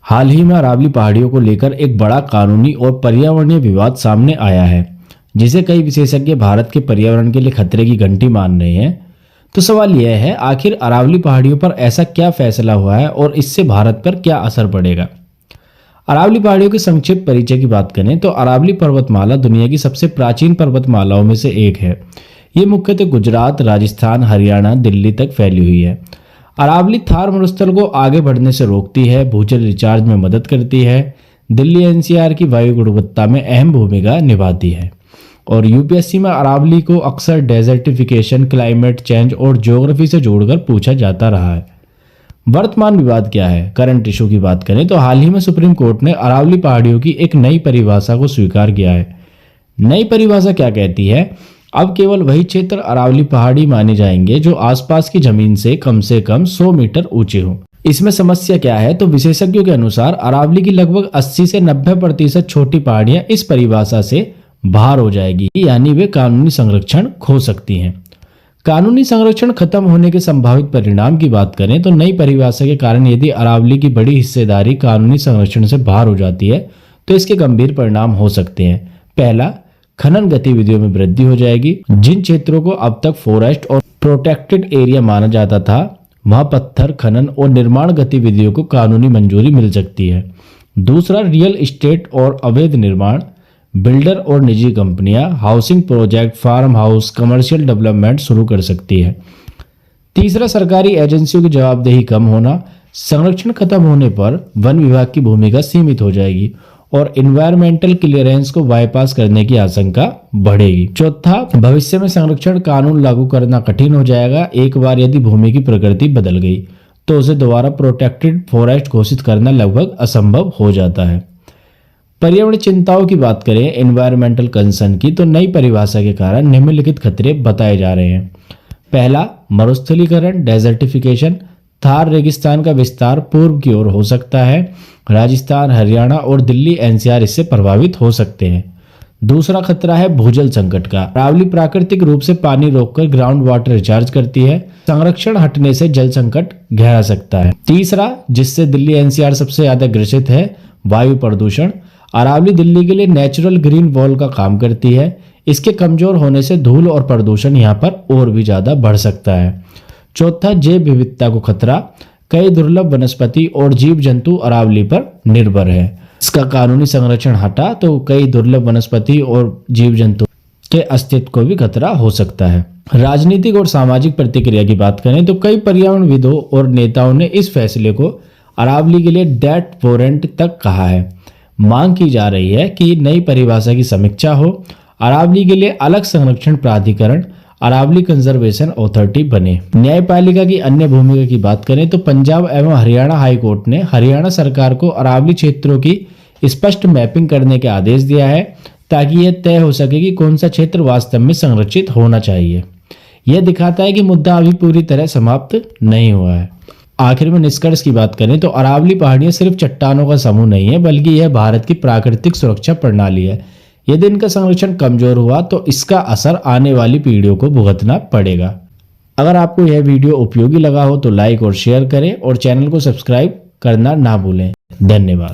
हाल ही में अरावली पहाड़ियों को लेकर एक बड़ा कानूनी और पर्यावरणीय विवाद सामने आया है, जिसे कई विशेषज्ञ भारत के पर्यावरण के लिए खतरे की घंटी मान रहे हैं। तो सवाल यह है, आखिर अरावली पहाड़ियों पर ऐसा क्या फैसला हुआ है और इससे भारत पर क्या असर पड़ेगा। अरावली पहाड़ियों के संक्षिप्त परिचय की बात करें तो अरावली पर्वतमाला दुनिया की सबसे प्राचीन पर्वतमालाओं में से एक है। ये मुख्यतः गुजरात, राजस्थान, हरियाणा, दिल्ली तक फैली हुई है। अरावली थार मरुस्थल को आगे बढ़ने से रोकती है, भूजल रिचार्ज में मदद करती है, दिल्ली एनसीआर की वायु गुणवत्ता में अहम भूमिका निभाती है। और यूपीएससी में अरावली को अक्सर डेजर्टिफिकेशन, क्लाइमेट चेंज और ज्योग्राफी से जोड़कर पूछा जाता रहा है। वर्तमान विवाद क्या है? करंट इशू की बात करें तो हाल ही में सुप्रीम कोर्ट ने अरावली पहाड़ियों की एक नई परिभाषा को स्वीकार किया है। नई परिभाषा क्या कहती है? अब केवल वही क्षेत्र अरावली पहाड़ी माने जाएंगे जो आसपास की जमीन से कम 100 मीटर ऊंचे हो। इसमें समस्या क्या है? तो विशेषज्ञों के अनुसार अरावली की लगभग 80 से 90% छोटी पहाड़ियां इस परिभाषा से बाहर हो जाएगी, यानी वे कानूनी संरक्षण खो सकती हैं। कानूनी संरक्षण खत्म होने के संभावित परिणाम की बात करें तो नई परिभाषा के कारण यदि अरावली की बड़ी हिस्सेदारी कानूनी संरक्षण से बाहर हो जाती है तो इसके गंभीर परिणाम हो सकते हैं। पहला, खनन गतिविधियों में वृद्धि हो जाएगी। जिन क्षेत्रों को अब तक फॉरेस्ट और प्रोटेक्टेड एरिया माना जाता था, वहां पत्थर खनन और निर्माण गतिविधियों को कानूनी मंजूरी मिल सकती है। दूसरा, रियल एस्टेट और अवैध निर्माण, बिल्डर और निजी कंपनियां housing project, farm house, commercial development शुरू कर सकती है। तीसरा, सरकारी एजेंसियों की जवाबदेही कम होना। संरक्षण खत्म होने पर वन विभाग की भूमिका सीमित हो जाएगी और एनवायरमेंटल क्लियरेंस को बाईपास करने की आशंका बढ़ेगी। चौथा, भविष्य में संरक्षण कानून लागू करना कठिन हो जाएगा। एक बार यदि भूमि की प्रकृति बदल गई तो उसे दोबारा प्रोटेक्टेड फॉरेस्ट घोषित करना लगभग असंभव हो जाता है। पर्यावरण चिंताओं की बात करें, एनवायरमेंटल कंसर्न की, तो नई परिभाषा के कारण निम्नलिखित खतरे बताए जा रहे हैं। पहला, मरुस्थलीकरण, डेजर्टिफिकेशन। थार रेगिस्तान का विस्तार पूर्व की ओर हो सकता है। राजस्थान, हरियाणा और दिल्ली एनसीआर इससे प्रभावित हो सकते हैं। दूसरा खतरा है भूजल संकट का। अरावली प्राकृतिक रूप से पानी रोककर ग्राउंड वाटर रिचार्ज करती है। संरक्षण हटने से जल संकट गहरा सकता है। तीसरा, जिससे दिल्ली एनसीआर सबसे ज्यादा ग्रसित है, वायु प्रदूषण। अरावली दिल्ली के लिए नेचुरल ग्रीन वॉल का काम करती है। इसके कमजोर होने से धूल और प्रदूषण यहाँ पर और भी ज्यादा बढ़ सकता है। चौथा, जैव विविधता को खतरा। कई दुर्लभ वनस्पति और जीव जंतु अरावली पर निर्भर है। इसका कानूनी संरक्षण हटा तो कई दुर्लभ वनस्पति और जीव जंतु के अस्तित्व को भी खतरा हो सकता है। राजनीतिक और सामाजिक प्रतिक्रिया की बात करें तो कई पर्यावरणविदों और नेताओं ने इस फैसले को अरावली के लिए डेथ वारंट तक कहा है। मांग की जा रही है कि नई परिभाषा की समीक्षा हो, अरावली के लिए अलग संरक्षण प्राधिकरण, अरावली कंजर्वेशन अथॉरिटी बने। न्यायपालिका की अन्य भूमिका की बात करें तो पंजाब एवं हरियाणा हाई कोर्ट ने हरियाणा सरकार को अरावली क्षेत्रों की स्पष्ट मैपिंग करने के आदेश दिया है ताकि यह तय हो सके कि कौन सा क्षेत्र वास्तव में संरक्षित होना चाहिए। यह दिखाता है कि मुद्दा अभी पूरी तरह समाप्त नहीं हुआ है। आखिर में निष्कर्ष की बात करें तो अरावली पहाड़ियां सिर्फ चट्टानों का समूह नहीं है, बल्कि यह भारत की प्राकृतिक सुरक्षा प्रणाली है। यदि इनका संरक्षण कमजोर हुआ तो इसका असर आने वाली पीढ़ियों को भुगतना पड़ेगा। अगर आपको यह वीडियो उपयोगी लगा हो तो लाइक और शेयर करें और चैनल को सब्सक्राइब करना ना भूलें। धन्यवाद।